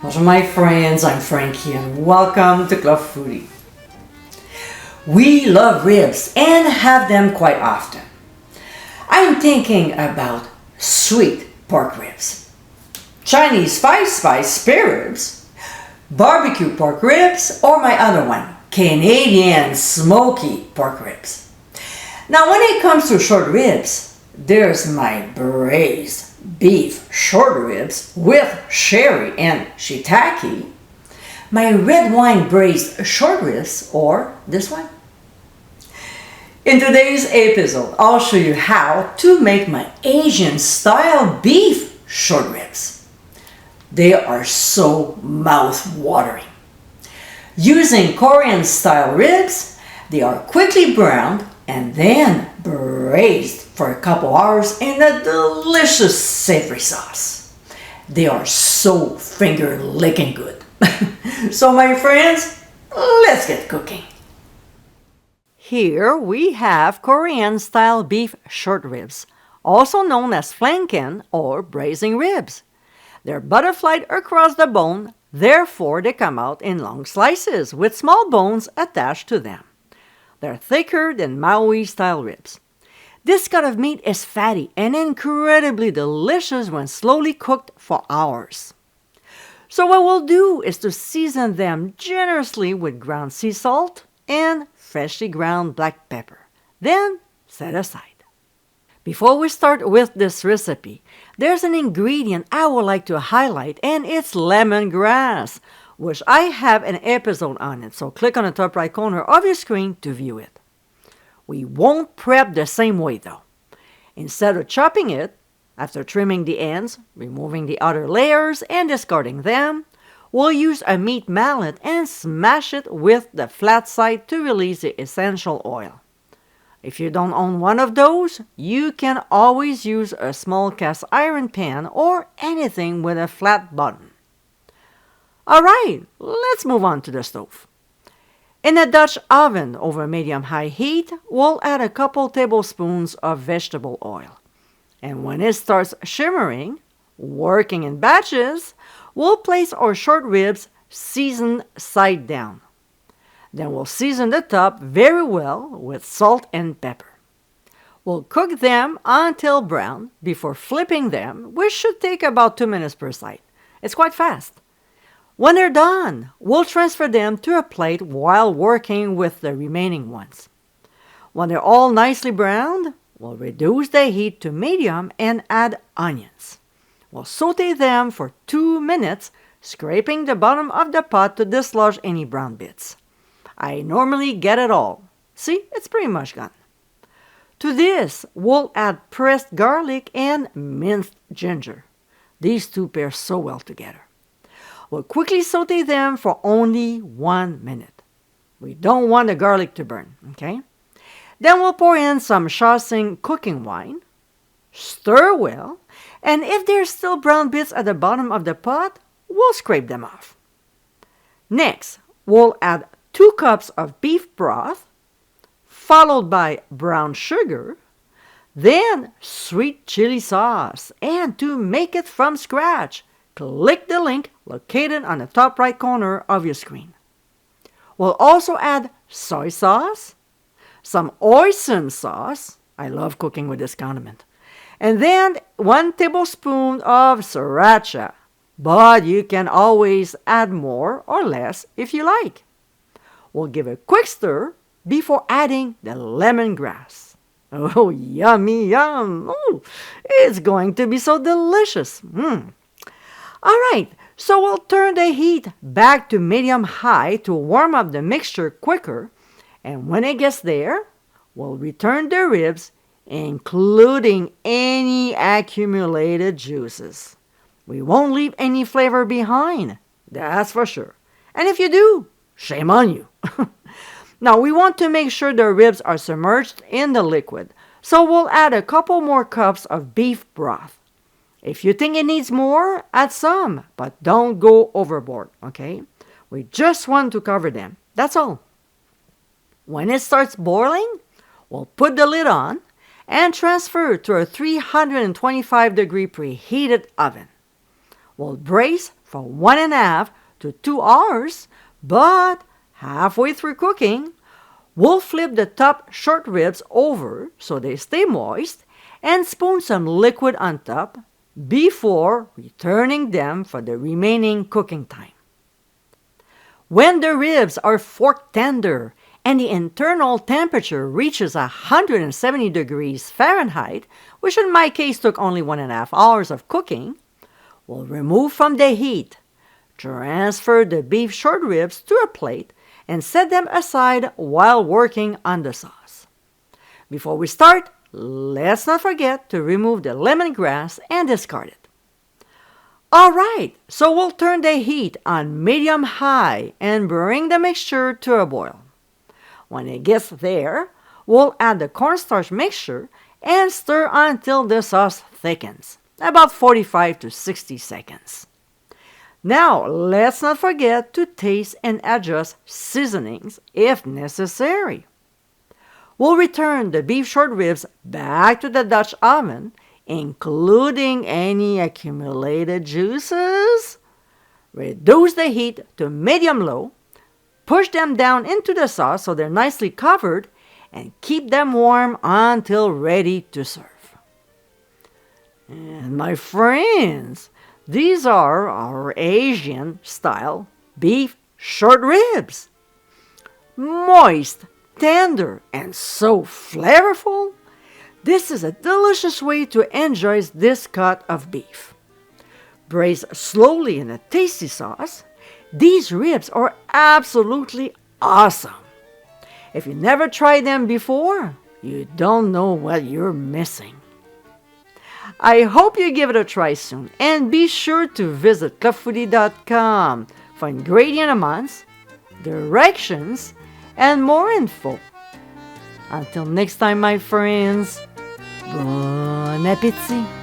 Bonjour my friends, I'm Frankie and welcome to Club Foodie. We love ribs and have them quite often. I'm thinking about sweet pork ribs, Chinese five-spice spare ribs, barbecue pork ribs, or my other one, Canadian smoky pork ribs. Now when it comes to short ribs, there's my braised beef short ribs with sherry and shiitake, my red wine braised short ribs, or this one. In today's episode, I'll show you how to make my Asian style beef short ribs. They are so mouth-watering. Using Korean style ribs, they are quickly browned and then braised for a couple hours in a delicious savory sauce. They are so finger-licking good. So my friends, let's get cooking. Here we have Korean-style beef short ribs, also known as flanken or braising ribs. They're butterflied across the bone, therefore they come out in long slices with small bones attached to them. They're thicker than Maui-style ribs. This cut of meat is fatty and incredibly delicious when slowly cooked for hours. So what we'll do is to season them generously with ground sea salt and freshly ground black pepper. Then set aside. Before we start with this recipe, there's an ingredient I would like to highlight, and it's lemongrass, which I have an episode on it, so click on the top right corner of your screen to view it. We won't prep the same way though. Instead of chopping it, after trimming the ends, removing the outer layers and discarding them, we'll use a meat mallet and smash it with the flat side to release the essential oil. If you don't own one of those, you can always use a small cast iron pan or anything with a flat bottom. Alright, let's move on to the stove. In a Dutch oven over medium-high heat, we'll add a couple tablespoons of vegetable oil. And when it starts shimmering, working in batches, we'll place our short ribs seasoned side down. Then we'll season the top very well with salt and pepper. We'll cook them until brown before flipping them, which should take about 2 minutes per side. It's quite fast. When they're done, we'll transfer them to a plate while working with the remaining ones. When they're all nicely browned, we'll reduce the heat to medium and add onions. We'll saute them for 2 minutes, scraping the bottom of the pot to dislodge any brown bits. I normally get it all. See, it's pretty much gone. To this, we'll add pressed garlic and minced ginger. These two pair so well together. We'll quickly saute them for only 1 minute. We don't want the garlic to burn, okay? Then we'll pour in some Shaoxing cooking wine, stir well, and if there's still brown bits at the bottom of the pot, we'll scrape them off. Next, we'll add 2 cups of beef broth, followed by brown sugar, then sweet chili sauce, and to make it from scratch, click the link located on the top right corner of your screen. We'll also add soy sauce, some oyster sauce, I love cooking with this condiment, and then 1 tablespoon of sriracha, but you can always add more or less if you like. We'll give a quick stir before adding the lemongrass. Oh, yummy, yum! Oh, it's going to be so delicious. Alright, so we'll turn the heat back to medium-high to warm up the mixture quicker, and when it gets there, we'll return the ribs, including any accumulated juices. We won't leave any flavor behind, that's for sure. And if you do, shame on you. Now we want to make sure the ribs are submerged in the liquid, so we'll add a couple more cups of beef broth. If you think it needs more, add some, but don't go overboard, okay? We just want to cover them, that's all. When it starts boiling, we'll put the lid on and transfer to a 325-degree preheated oven. We'll braise for for 1.5 to 2 hours, but halfway through cooking, we'll flip the top short ribs over so they stay moist and spoon some liquid on top before returning them for the remaining cooking time. When the ribs are fork tender and the internal temperature reaches 170 degrees Fahrenheit, which in my case took only 1.5 hours of cooking, we'll remove from the heat, transfer the beef short ribs to a plate, and set them aside while working on the sauce. Before we start, let's not forget to remove the lemongrass and discard it. Alright, so we'll turn the heat on medium-high and bring the mixture to a boil. When it gets there, we'll add the cornstarch mixture and stir until the sauce thickens, about 45 to 60 seconds. Now, let's not forget to taste and adjust seasonings if necessary. We'll return the beef short ribs back to the Dutch oven, including any accumulated juices. Reduce the heat to medium-low, push them down into the sauce so they're nicely covered, and keep them warm until ready to serve. And my friends, these are our Asian-style beef short ribs. Moist, tender, and so flavorful. This is a delicious way to enjoy this cut of beef. Braised slowly in a tasty sauce, these ribs are absolutely awesome. If you never tried them before, you don't know what you're missing. I hope you give it a try soon, and be sure to visit clubfoodie.com for ingredient amounts, directions, and more info. Until next time, my friends, bon appétit!